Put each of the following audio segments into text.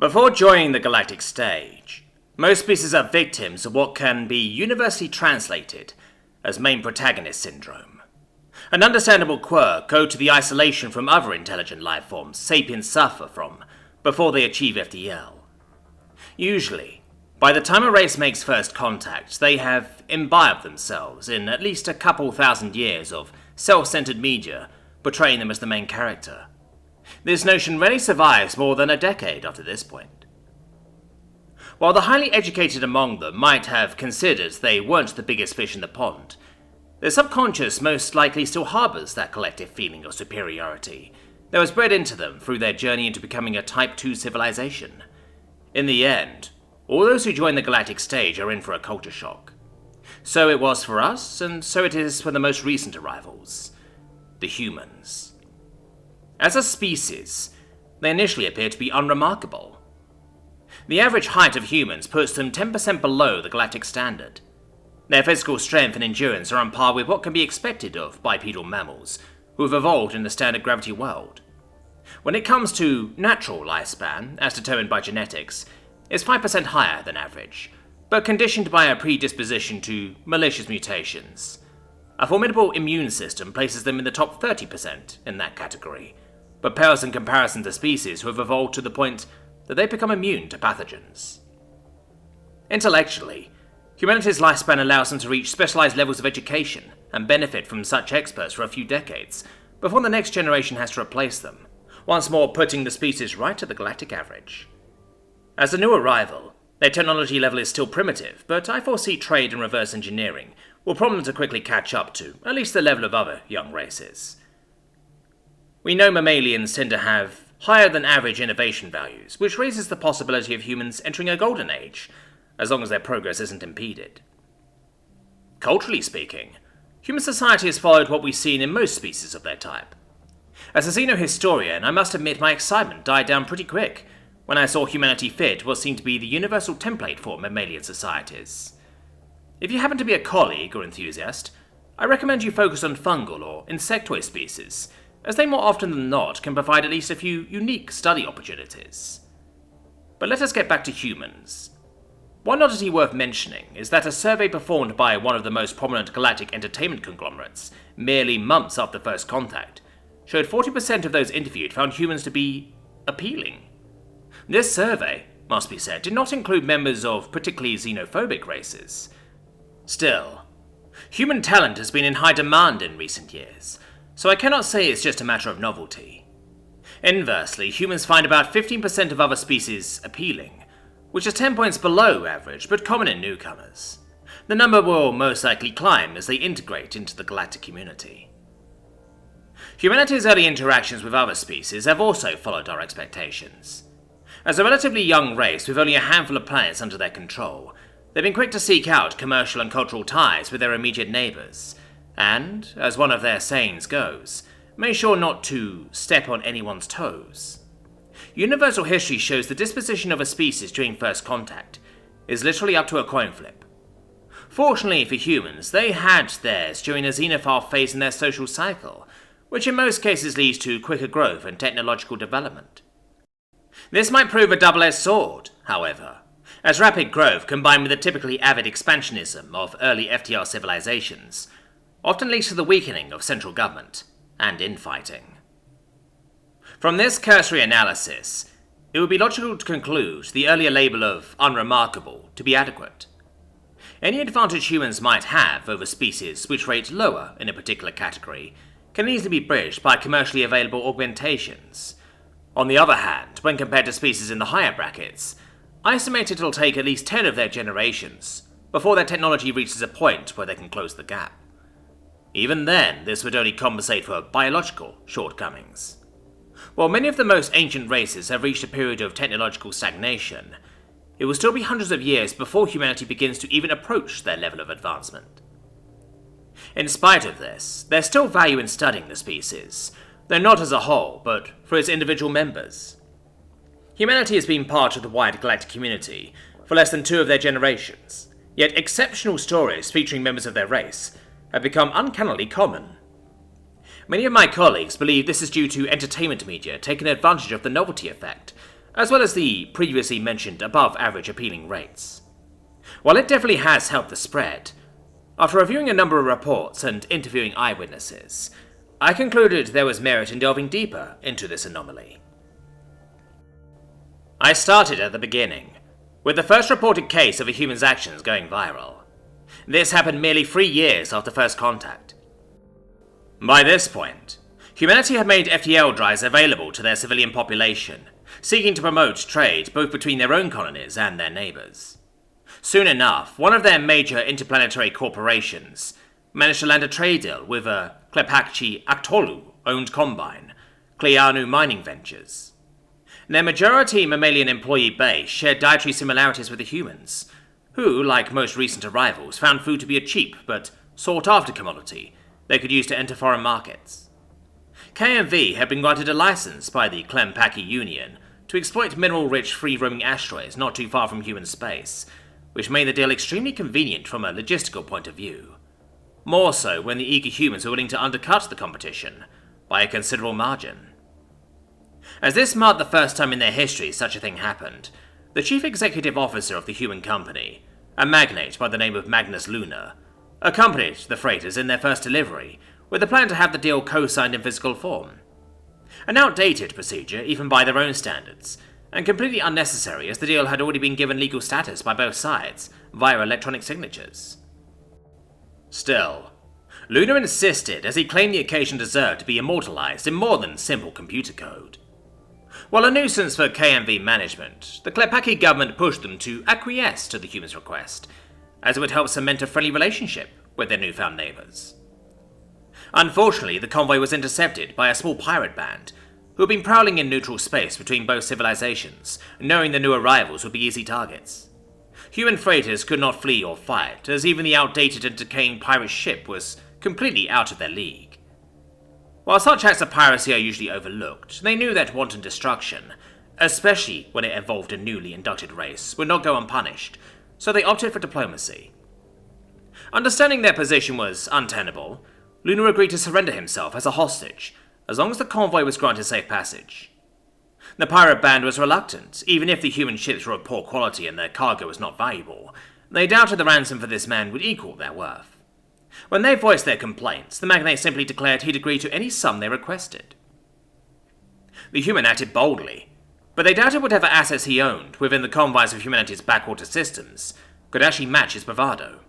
Before joining the galactic stage, most species are victims of what can be universally translated as main protagonist syndrome. An understandable quirk owed to the isolation from other intelligent life forms sapiens suffer from before they achieve FDL. Usually, by the time a race makes first contact, they have imbibed themselves in at least a couple thousand years of self-centered media portraying them as the main character. This notion rarely survives more than a decade after this point. While the highly educated among them might have considered they weren't the biggest fish in the pond, their subconscious most likely still harbours that collective feeling of superiority that was bred into them through their journey into becoming a Type 2 civilization. In the end, all those who join the galactic stage are in for a culture shock. So it was for us, and so it is for the most recent arrivals, the humans. As a species, they initially appear to be unremarkable. The average height of humans puts them 10% below the galactic standard. Their physical strength and endurance are on par with what can be expected of bipedal mammals, who have evolved in the standard gravity world. When it comes to natural lifespan, as determined by genetics, it's 5% higher than average, but conditioned by a predisposition to malicious mutations. A formidable immune system places them in the top 30% in that category, but pales in comparison to species who have evolved to the point that they become immune to pathogens. Intellectually, humanity's lifespan allows them to reach specialized levels of education and benefit from such experts for a few decades before the next generation has to replace them, once more putting the species right at the galactic average. As a new arrival, their technology level is still primitive, but I foresee trade and reverse engineering will prompt them to quickly catch up to at least the level of other young races. We know mammalians tend to have higher than average innovation values, which raises the possibility of humans entering a golden age, as long as their progress isn't impeded. Culturally speaking, human society has followed what we've seen in most species of their type. As a xenohistorian, I must admit my excitement died down pretty quick when I saw humanity fit what seemed to be the universal template for mammalian societies. If you happen to be a colleague or enthusiast, I recommend you focus on fungal or insectoid species, as they more often than not can provide at least a few unique study opportunities. But let us get back to humans. One oddity worth mentioning is that a survey performed by one of the most prominent galactic entertainment conglomerates merely months after first contact showed 40% of those interviewed found humans to be appealing. This survey, must be said, did not include members of particularly xenophobic races. Still, human talent has been in high demand in recent years, so I cannot say it's just a matter of novelty. Inversely, humans find about 15% of other species appealing, which is 10 points below average but common in newcomers. The number will most likely climb as they integrate into the galactic community. Humanity's early interactions with other species have also followed our expectations. As a relatively young race with only a handful of planets under their control, they've been quick to seek out commercial and cultural ties with their immediate neighbours, and, as one of their sayings goes, make sure not to step on anyone's toes. Universal history shows the disposition of a species during first contact is literally up to a coin flip. Fortunately for humans, they had theirs during a xenophile phase in their social cycle, which in most cases leads to quicker growth and technological development. This might prove a double-edged sword, however, as rapid growth combined with the typically avid expansionism of early FTL civilizations often leads to the weakening of central government and infighting. From this cursory analysis, it would be logical to conclude the earlier label of unremarkable to be adequate. Any advantage humans might have over species which rate lower in a particular category can easily be bridged by commercially available augmentations. On the other hand, when compared to species in the higher brackets, I estimate it'll take at least 10 of their generations before their technology reaches a point where they can close the gap. Even then, this would only compensate for biological shortcomings. While many of the most ancient races have reached a period of technological stagnation, it will still be hundreds of years before humanity begins to even approach their level of advancement. In spite of this, there's still value in studying the species, though not as a whole, but for its individual members. Humanity has been part of the wider galactic community for less than 2 of their generations, yet exceptional stories featuring members of their race have become uncannily common. Many of my colleagues believe this is due to entertainment media taking advantage of the novelty effect, as well as the previously mentioned above-average appealing rates. While it definitely has helped the spread, after reviewing a number of reports and interviewing eyewitnesses, I concluded there was merit in delving deeper into this anomaly. I started at the beginning, with the first reported case of a human's actions going viral. This happened merely 3 years after first contact. By this point, humanity had made FTL drives available to their civilian population, seeking to promote trade both between their own colonies and their neighbours. Soon enough, one of their major interplanetary corporations managed to land a trade deal with a Klepakchi Aktolu-owned combine, Kleanu Mining Ventures. Their majority mammalian employee base shared dietary similarities with the humans, who, like most recent arrivals, found food to be a cheap but sought-after commodity they could use to enter foreign markets. KMV had been granted a license by the Klempaki Union to exploit mineral-rich free-roaming asteroids not too far from human space, which made the deal extremely convenient from a logistical point of view. More so when the eager humans were willing to undercut the competition by a considerable margin. As this marked the first time in their history such a thing happened, the chief executive officer of the human company, a magnate by the name of Magnus Luna, accompanied the freighters in their first delivery with a plan to have the deal co-signed in physical form. An outdated procedure even by their own standards, and completely unnecessary as the deal had already been given legal status by both sides via electronic signatures. Still, Luna insisted as he claimed the occasion deserved to be immortalized in more than simple computer code. While a nuisance for KMV management, the Klepaki government pushed them to acquiesce to the humans' request, as it would help cement a friendly relationship with their newfound neighbours. Unfortunately, the convoy was intercepted by a small pirate band who had been prowling in neutral space between both civilizations, knowing the new arrivals would be easy targets. Human freighters could not flee or fight, as even the outdated and decaying pirate ship was completely out of their league. While such acts of piracy are usually overlooked, they knew that wanton destruction, especially when it involved a newly inducted race, would not go unpunished, so they opted for diplomacy. Understanding their position was untenable, Luna agreed to surrender himself as a hostage, as long as the convoy was granted safe passage. The pirate band was reluctant, even if the human ships were of poor quality and their cargo was not valuable. They doubted the ransom for this man would equal their worth. When they voiced their complaints, the magnate simply declared he'd agree to any sum they requested. The human acted boldly, but they doubted whatever assets he owned within the confines of humanity's backwater systems could actually match his bravado.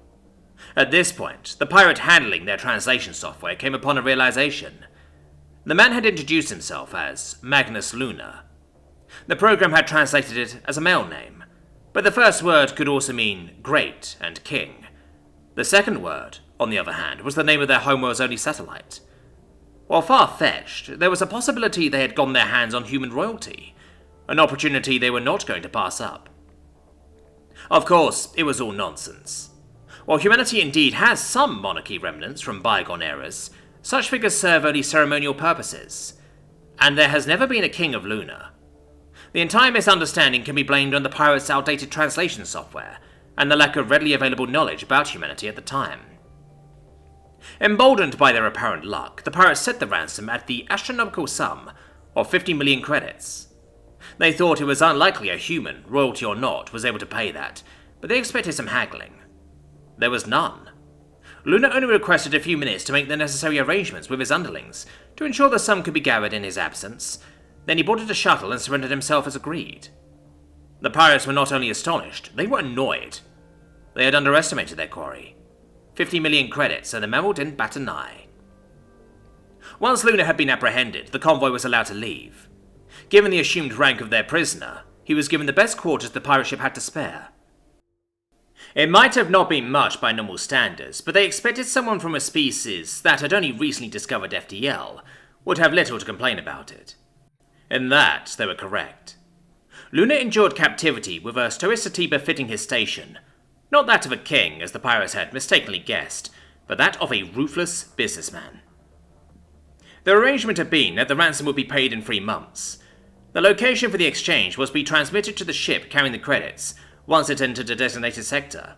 At this point, the pirate handling their translation software came upon a realization. The man had introduced himself as Magnus Luna. The program had translated it as a male name, but the first word could also mean great and king. The second word, on the other hand, was the name of their homeworld's only satellite. While far-fetched, there was a possibility they had gotten their hands on human royalty, an opportunity they were not going to pass up. Of course, it was all nonsense. While humanity indeed has some monarchy remnants from bygone eras, such figures serve only ceremonial purposes, and there has never been a king of Luna. The entire misunderstanding can be blamed on the pirates' outdated translation software, and the lack of readily available knowledge about humanity at the time. Emboldened by their apparent luck, the pirates set the ransom at the astronomical sum of 50 million credits. They thought it was unlikely a human, royalty or not, was able to pay that, but they expected some haggling. There was none. Luna only requested a few minutes to make the necessary arrangements with his underlings to ensure the sum could be gathered in his absence. Then he boarded a shuttle and surrendered himself as agreed. The pirates were not only astonished, they were annoyed. They had underestimated their quarry. 50 million credits, and the mammal didn't bat an eye. Once Luna had been apprehended, the convoy was allowed to leave. Given the assumed rank of their prisoner, he was given the best quarters the pirate ship had to spare. It might have not been much by normal standards, but they expected someone from a species that had only recently discovered FTL would have little to complain about it. In that, they were correct. Luna endured captivity with a stoicity befitting his station, not that of a king, as the pirates had mistakenly guessed, but that of a ruthless businessman. The arrangement had been that the ransom would be paid in 3 months. The location for the exchange was to be transmitted to the ship carrying the credits once it entered a designated sector.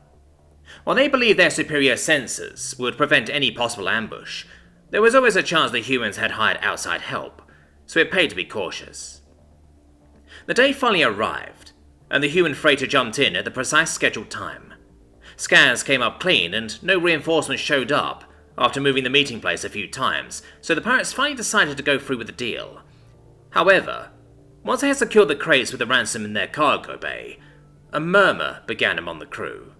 While they believed their superior sensors would prevent any possible ambush, there was always a chance the humans had hired outside help, so it paid to be cautious. The day finally arrived, and the human freighter jumped in at the precise scheduled time. Scans came up clean, and no reinforcements showed up after moving the meeting place a few times, so the pirates finally decided to go through with the deal. However, once they had secured the crates with the ransom in their cargo bay, a murmur began among the crew.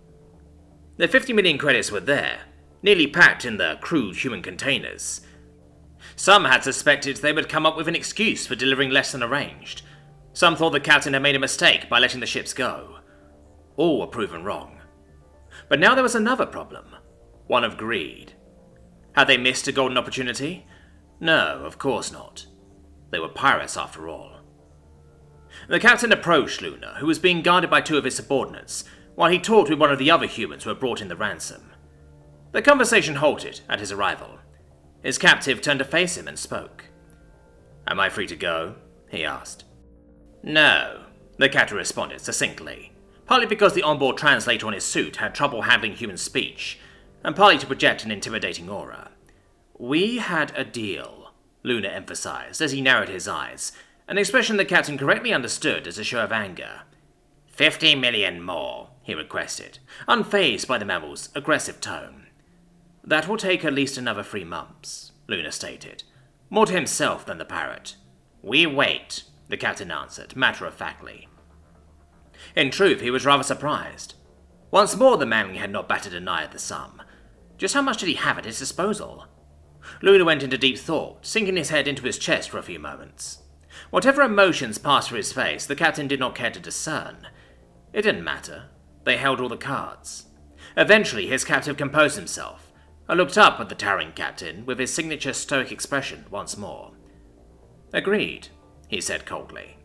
The 50 million credits were there, nearly packed in the crude human containers. Some had suspected they would come up with an excuse for delivering less than arranged. Some thought the captain had made a mistake by letting the ships go. All were proven wrong. But now there was another problem, one of greed. Had they missed a golden opportunity? No, of course not. They were pirates after all. The captain approached Luna, who was being guarded by two of his subordinates, while he talked with one of the other humans who had brought in the ransom. The conversation halted at his arrival. His captive turned to face him and spoke. "Am I free to go?" he asked. "No," the captain responded succinctly, partly because the onboard translator on his suit had trouble handling human speech, and partly to project an intimidating aura. "We had a deal," Luna emphasized as he narrowed his eyes, an expression the captain correctly understood as a show of anger. 50 million more, he requested, unfazed by the mammal's aggressive tone. "That will take at least another 3 months, Luna stated, more to himself than the parrot. "We wait," the captain answered, matter-of-factly. In truth, he was rather surprised. Once more the manling had not batted an eye at the sum. Just how much did he have at his disposal? Luna went into deep thought, sinking his head into his chest for a few moments. Whatever emotions passed through his face, the captain did not care to discern. It didn't matter. They held all the cards. Eventually, his captive composed himself, and looked up at the towering captain with his signature stoic expression once more. "Agreed," he said coldly.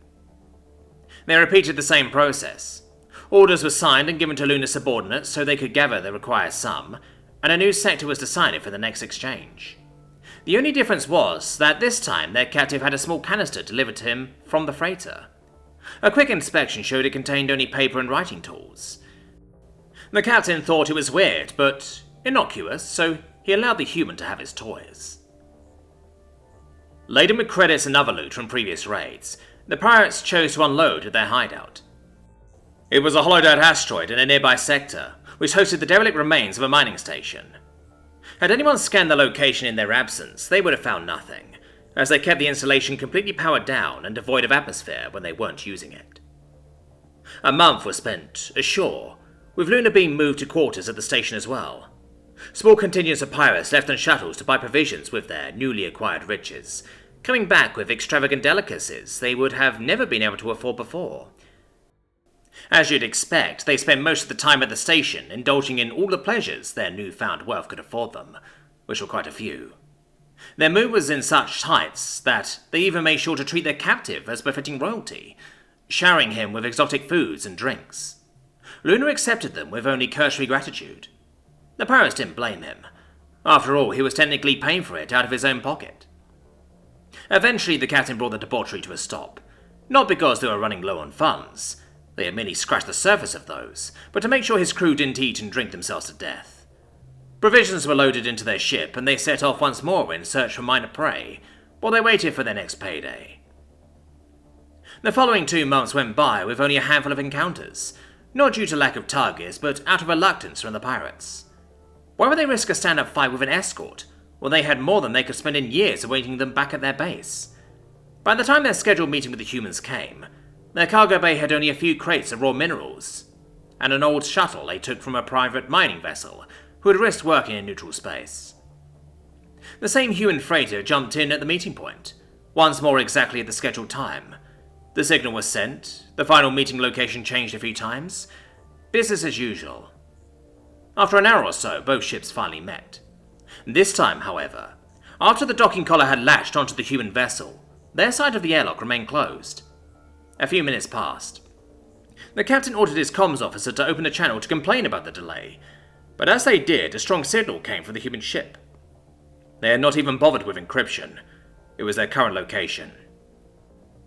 They repeated the same process. Orders were signed and given to Luna's subordinates so they could gather the required sum, and a new sector was decided for the next exchange. The only difference was that this time their captive had a small canister delivered to him from the freighter. A quick inspection showed it contained only paper and writing tools. The captain thought it was weird, but innocuous, so he allowed the human to have his toys. Laden with credits and other loot from previous raids, the pirates chose to unload at their hideout. It was a hollowed-out asteroid in a nearby sector, which hosted the derelict remains of a mining station. Had anyone scanned the location in their absence, they would have found nothing, as they kept the installation completely powered down and devoid of atmosphere when they weren't using it. A month was spent ashore, with Luna being moved to quarters at the station as well. Small contingents of pirates left on shuttles to buy provisions with their newly acquired riches, coming back with extravagant delicacies they would have never been able to afford before. As you'd expect, they spent most of the time at the station indulging in all the pleasures their newfound wealth could afford them, which were quite a few. Their mood was in such heights that they even made sure to treat their captive as befitting royalty, showering him with exotic foods and drinks. Luna accepted them with only cursory gratitude. The pirates didn't blame him. After all, he was technically paying for it out of his own pocket. Eventually, the captain brought the debauchery to a stop, not because they were running low on funds. They had merely scratched the surface of those, but to make sure his crew didn't eat and drink themselves to death. Provisions were loaded into their ship, and they set off once more in search for minor prey, while they waited for their next payday. The following 2 months went by with only a handful of encounters, not due to lack of targets, but out of reluctance from the pirates. Why would they risk a stand-up fight with an escort, when they had more than they could spend in years awaiting them back at their base? By the time their scheduled meeting with the humans came, their cargo bay had only a few crates of raw minerals, and an old shuttle they took from a private mining vessel who had risked working in neutral space. The same human freighter jumped in at the meeting point, once more exactly at the scheduled time. The signal was sent, the final meeting location changed a few times. Business as usual. After an hour or so, both ships finally met. This time, however, after the docking collar had latched onto the human vessel, their side of the airlock remained closed. A few minutes passed. The captain ordered his comms officer to open a channel to complain about the delay, but as they did, a strong signal came from the human ship. They had not even bothered with encryption. It was their current location.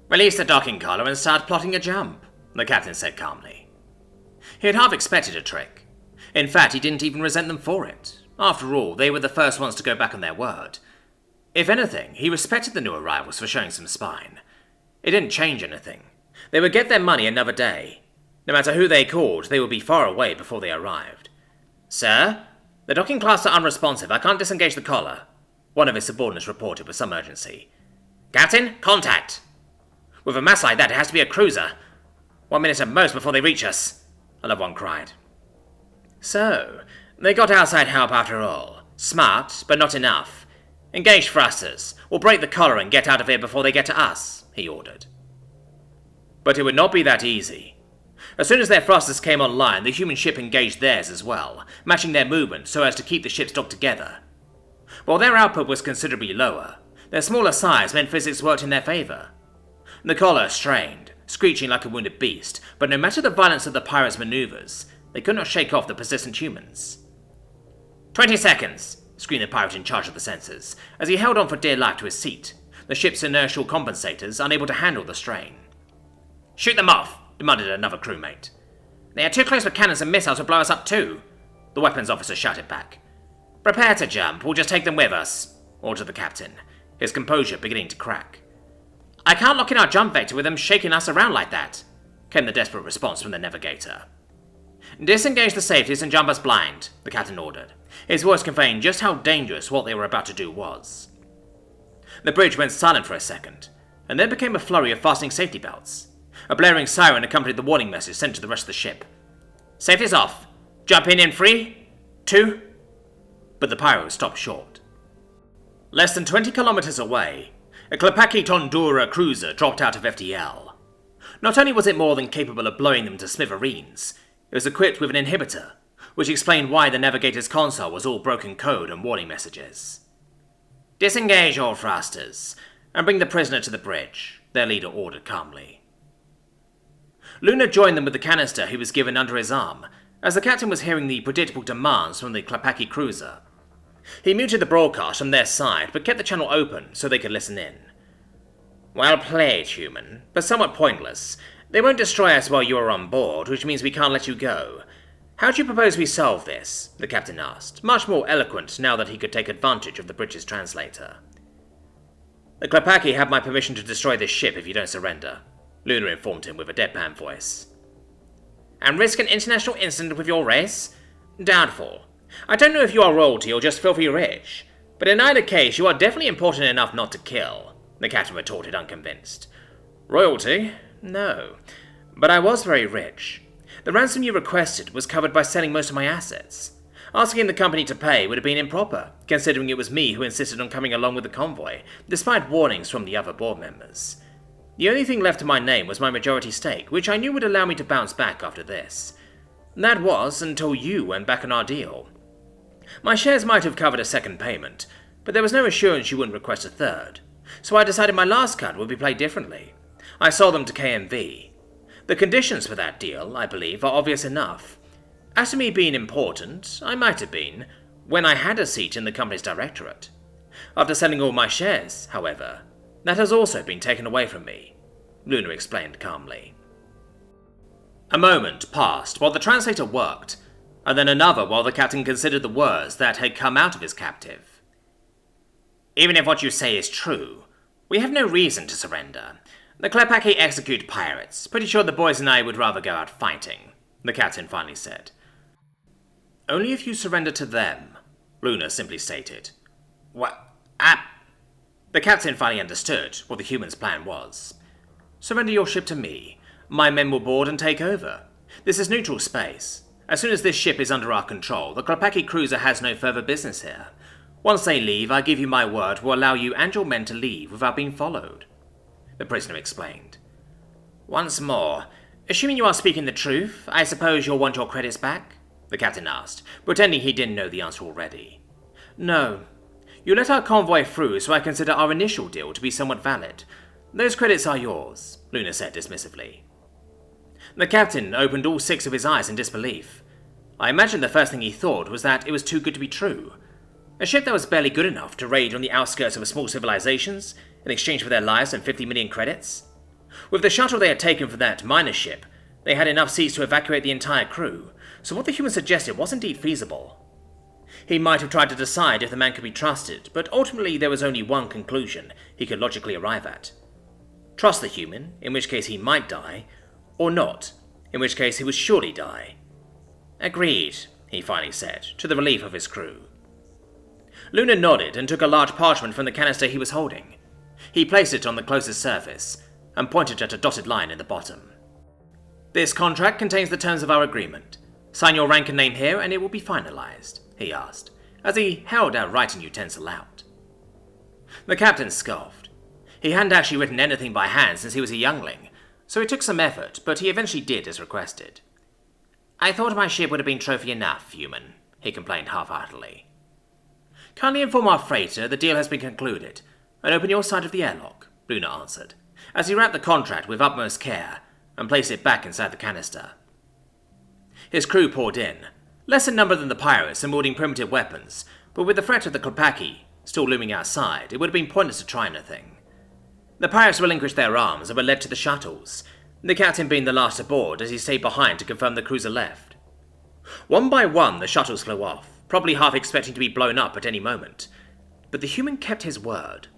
"Release the docking collar and start plotting a jump," the captain said calmly. He had half expected a trick. In fact, he didn't even resent them for it. After all, they were the first ones to go back on their word. If anything, he respected the new arrivals for showing some spine. It didn't change anything. They would get their money another day. No matter who they called, they would be far away before they arrived. "Sir, the docking clasps are unresponsive. I can't disengage the collar," one of his subordinates reported with some urgency. "Gartin, contact!" "With a mass like that, it has to be a cruiser. 1 minute at most before they reach us," another one cried. So, they got outside help after all. Smart, but not enough. "Engage thrusters. We'll break the collar and get out of here before they get to us," he ordered. But it would not be that easy. As soon as their thrusters came online, the human ship engaged theirs as well, matching their movement so as to keep the ships docked together. While their output was considerably lower, their smaller size meant physics worked in their favour. The collar strained, screeching like a wounded beast, but no matter the violence of the pirates' manoeuvres, they could not shake off the persistent humans. 20 seconds, screamed the pirate in charge of the sensors, as he held on for dear life to his seat, the ship's inertial compensators unable to handle the strain. "Shoot them off," demanded another crewmate. "They are too close for cannons and missiles to blow us up too," the weapons officer shouted back. "Prepare to jump, we'll just take them with us," ordered the captain, his composure beginning to crack. "I can't lock in our jump vector with them shaking us around like that," came the desperate response from the navigator. "Disengage the safeties and jump us blind," the captain ordered, his voice conveying just how dangerous what they were about to do was. The bridge went silent for a second, and then became a flurry of fastening safety belts. A blaring siren accompanied the warning message sent to the rest of the ship. "Safety's off! Jump in 3, 2... But the pirate stopped short. Less than 20 kilometers away, a Klepaki Tondura cruiser dropped out of FDL. Not only was it more than capable of blowing them to smithereens, it was equipped with an inhibitor, which explained why the navigator's console was all broken code and warning messages. "Disengage all thrusters, and bring the prisoner to the bridge," their leader ordered calmly. Luna joined them with the canister he was given under his arm, as the captain was hearing the predictable demands from the Klepaki cruiser. He muted the broadcast from their side, but kept the channel open so they could listen in. "Well played, human, but somewhat pointless. They won't destroy us while you are on board, which means we can't let you go. How do you propose we solve this?" the captain asked, much more eloquent now that he could take advantage of the bridge's translator. "The Klepaki have my permission to destroy this ship if you don't surrender," Luna informed him with a deadpan voice. "And risk an international incident with your race? Doubtful. I don't know if you are royalty or just filthy rich, but in either case you are definitely important enough not to kill," the captain retorted unconvinced. "Royalty? No. But I was very rich. The ransom you requested was covered by selling most of my assets. Asking the company to pay would have been improper, considering it was me who insisted on coming along with the convoy, despite warnings from the other board members. The only thing left to my name was my majority stake, which I knew would allow me to bounce back after this. That was until you went back on our deal. My shares might have covered a second payment, but there was no assurance you wouldn't request a third, so I decided my last cut would be played differently. I sold them to KMV. The conditions for that deal, I believe, are obvious enough. As to me being important, I might have been, when I had a seat in the company's directorate. After selling all my shares, however, that has also been taken away from me," Luna explained calmly. A moment passed while the translator worked, and then another while the captain considered the words that had come out of his captive. "Even if what you say is true, we have no reason to surrender. The Klepaki execute pirates. Pretty sure the boys and I would rather go out fighting," the captain finally said. "Only if you surrender to them," Luna simply stated. "What? The captain finally understood what the human's plan was. "Surrender your ship to me. My men will board and take over. This is neutral space. As soon as this ship is under our control, the Klepaki cruiser has no further business here. Once they leave, I give you my word will allow you and your men to leave without being followed," the prisoner explained. "Once more, assuming you are speaking the truth, I suppose you'll want your credits back?" the captain asked, pretending he didn't know the answer already. "No. You let our convoy through, so I consider our initial deal to be somewhat valid. Those credits are yours," Luna said dismissively. The captain opened all 6 of his eyes in disbelief. I imagine the first thing he thought was that it was too good to be true. A ship that was barely good enough to raid on the outskirts of small civilizations in exchange for their lives and 50 million credits? With the shuttle they had taken for that miner ship, they had enough seats to evacuate the entire crew, so what the human suggested was indeed feasible. He might have tried to decide if the man could be trusted, but ultimately there was only one conclusion he could logically arrive at. Trust the human, in which case he might die, or not, in which case he would surely die. Agreed, he finally said, to the relief of his crew. Luna nodded and took a large parchment from the canister he was holding. He placed it on the closest surface, and pointed at a dotted line in the bottom. This contract contains the terms of our agreement. Sign your rank and name here and it will be finalized, he asked, as he held our writing utensil out. The captain scoffed. He hadn't actually written anything by hand since he was a youngling, so it took some effort, but he eventually did as requested. I thought my ship would have been trophy enough, human, he complained half-heartedly. Kindly inform our freighter the deal has been concluded, and open your side of the airlock, Luna answered, as he wrapped the contract with utmost care and placed it back inside the canister. His crew poured in, less in number than the pirates and wielding primitive weapons, but with the threat of the Klepaki still looming outside, it would have been pointless to try anything. The pirates relinquished their arms and were led to the shuttles, the captain being the last aboard as he stayed behind to confirm the cruiser left. One by one the shuttles flew off, probably half expecting to be blown up at any moment, but the human kept his word.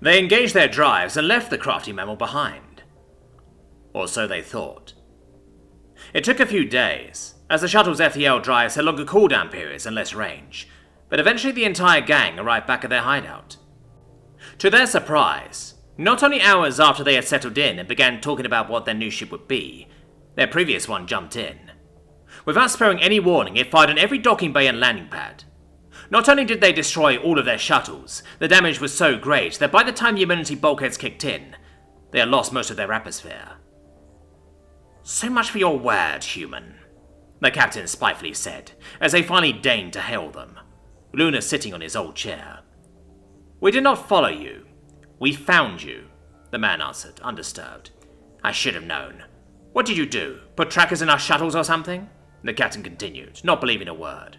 They engaged their drives and left the crafty mammal behind. Or so they thought. It took a few days, as the shuttle's FTL drives had longer cooldown periods and less range, but eventually the entire gang arrived back at their hideout. To their surprise, not only hours after they had settled in and began talking about what their new ship would be, their previous one jumped in. Without sparing any warning, it fired on every docking bay and landing pad. Not only did they destroy all of their shuttles, the damage was so great that by the time the emergency bulkheads kicked in, they had lost most of their atmosphere. So much for your word, human, the captain spitefully said, as they finally deigned to hail them, Luna sitting on his old chair. We did not follow you. We found you, the man answered, undisturbed. I should have known. What did you do? Put trackers in our shuttles or something? The captain continued, not believing a word.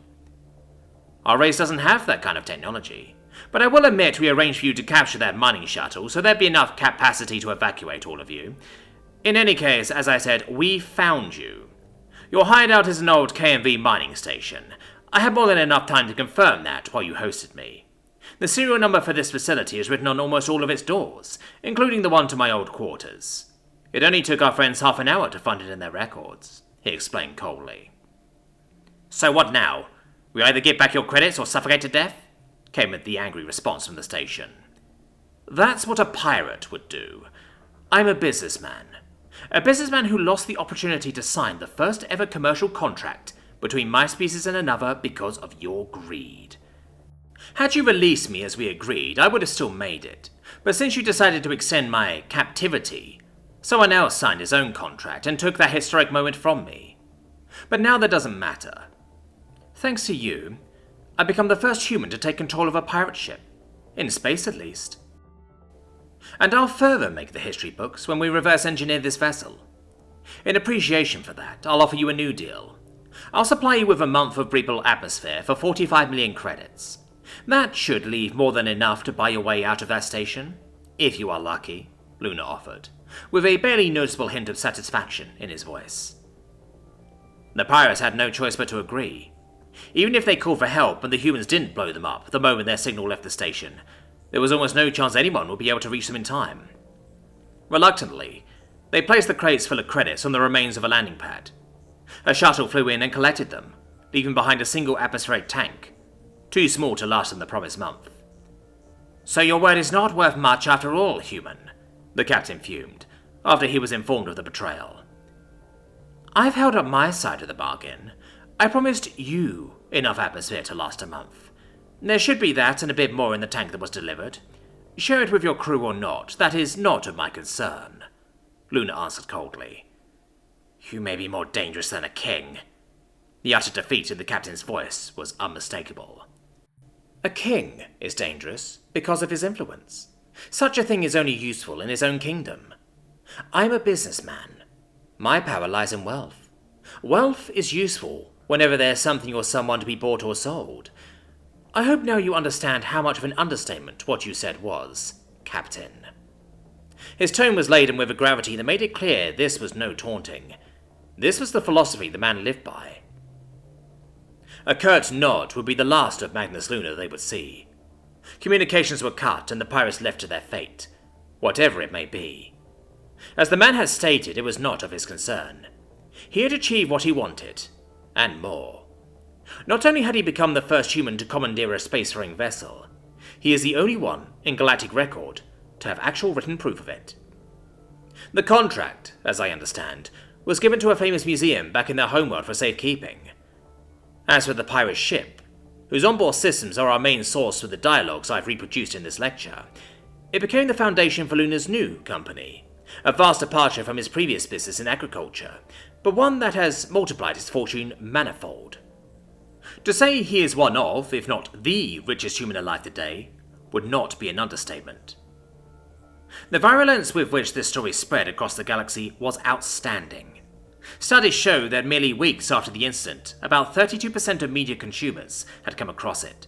Our race doesn't have that kind of technology, but I will admit we arranged for you to capture that mining shuttle, so there'd be enough capacity to evacuate all of you. In any case, as I said, we found you. Your hideout is an old K&V mining station. I had more than enough time to confirm that while you hosted me. The serial number for this facility is written on almost all of its doors, including the one to my old quarters. It only took our friends half an hour to find it in their records, he explained coldly. So what now? We either get back your credits or suffocate to death? Came the angry response from the station. That's what a pirate would do. I'm a businessman. A businessman who lost the opportunity to sign the first ever commercial contract between my species and another because of your greed. Had you released me as we agreed, I would have still made it. But since you decided to extend my captivity, someone else signed his own contract and took that historic moment from me. But now that doesn't matter. Thanks to you, I've become the first human to take control of a pirate ship. In space, at least. And I'll further make the history books when we reverse engineer this vessel. In appreciation for that, I'll offer you a new deal. I'll supply you with a month of breathable atmosphere for 45 million credits. That should leave more than enough to buy your way out of that station. If you are lucky, Luna offered, with a barely noticeable hint of satisfaction in his voice. The pirates had no choice but to agree. Even if they called for help and the humans didn't blow them up the moment their signal left the station, there was almost no chance anyone would be able to reach them in time. Reluctantly, they placed the crates full of credits on the remains of a landing pad. A shuttle flew in and collected them, leaving behind a single atmospheric tank, too small to last them the promised month. So your word is not worth much after all, human, the captain fumed, after he was informed of the betrayal. I've held up my side of the bargain. I promised you enough atmosphere to last a month. There should be that and a bit more in the tank that was delivered. Share it with your crew or not, that is not of my concern, Luna answered coldly. You may be more dangerous than a king. The utter defeat in the captain's voice was unmistakable. A king is dangerous because of his influence. Such a thing is only useful in his own kingdom. I'm a businessman. My power lies in wealth. Wealth is useful whenever there's something or someone to be bought or sold. I hope now you understand how much of an understatement what you said was, Captain. His tone was laden with a gravity that made it clear this was no taunting. This was the philosophy the man lived by. A curt nod would be the last of Magnus Luna they would see. Communications were cut and the pirates left to their fate. whatever it may be. As the man had stated, it was not of his concern. He had achieved what he wanted, and more. Not only had he become the first human to commandeer a spacefaring vessel, he is the only one in galactic record to have actual written proof of it. The contract, as I understand, was given to a famous museum back in their homeworld for safekeeping. As for the pirate ship, whose onboard systems are our main source for the dialogues I've reproduced in this lecture, it became the foundation for Lunar's new company, a vast departure from his previous business in agriculture, but one that has multiplied his fortune manifold. To say he is one of, if not the richest human alive today, would not be an understatement. The virulence with which this story spread across the galaxy was outstanding. Studies show that merely weeks after the incident, about 32% of media consumers had come across it.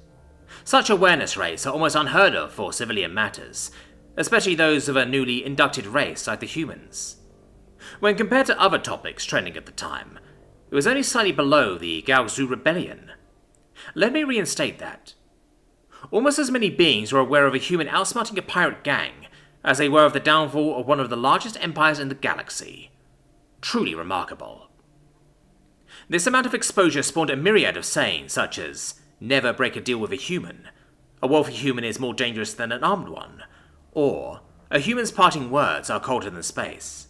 Such awareness rates are almost unheard of for civilian matters, especially those of a newly inducted race like the humans. When compared to other topics trending at the time, it was only slightly below the Gaozu Rebellion. Let me reinstate that. Almost as many beings were aware of a human outsmarting a pirate gang as they were of the downfall of one of the largest empires in the galaxy. Truly remarkable. This amount of exposure spawned a myriad of sayings such as, "Never break a deal with a human," "A wealthy human is more dangerous than an armed one," or, "A human's parting words are colder than space."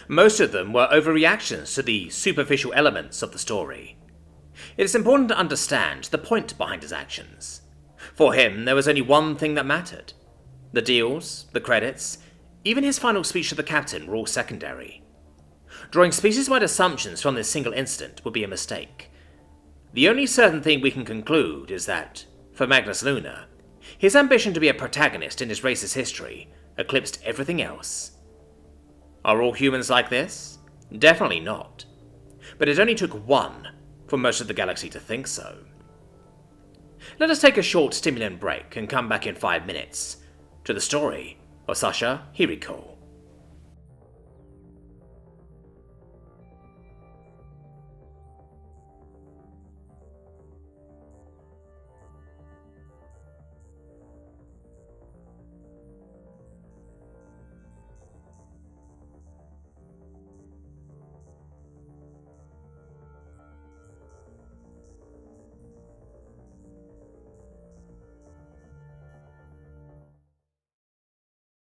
Most of them were overreactions to the superficial elements of the story. It is important to understand the point behind his actions. For him, there was only one thing that mattered. The deals, the credits, even his final speech to the captain were all secondary. Drawing species-wide assumptions from this single incident would be a mistake. The only certain thing we can conclude is that, for Magnus Luna, his ambition to be a protagonist in his race's history eclipsed everything else. Are all humans like this? Definitely not. But it only took one for most of the galaxy to think so. Let us take a short stimulant break and come back in 5 minutes to the story of Sasha Hiriko.